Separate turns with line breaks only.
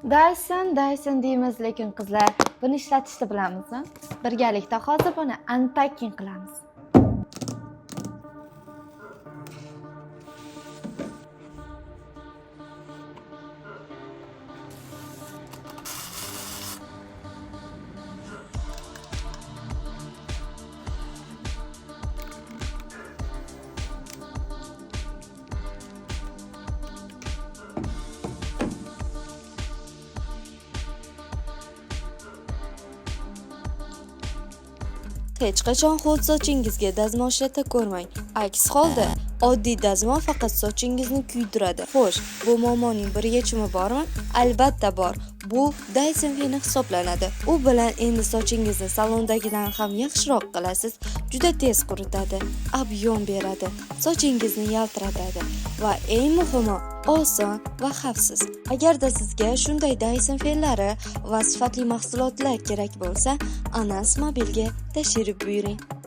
Dyson deymiz, lekin qizlar, buni ishlatishni bilamizmi? Birgalikda hozir buni unpacking qilamiz.
Hech qachon ho'l sochingizga dazmol ishlata ko'rmang. Aks holda oddiy dazmol faqat sochingizni kuydiradi. Xo'sh, bu muammoning bir yechimi bormi? Albatta bor. Bu Dyson feni hisoblanadi. U bilan endi sochingizni salondagidan ham yaxshiroq qilasiz. Juda tez quritadi, ob'yom beradi, sochingizni yaltiratadi va eng muhimi, oson va xavfsiz. Agarda sizga shunday Dyson fenlari va sifatli mahsulotlar kerak bo'lsa, Anas Mobilga tashrif buyuring.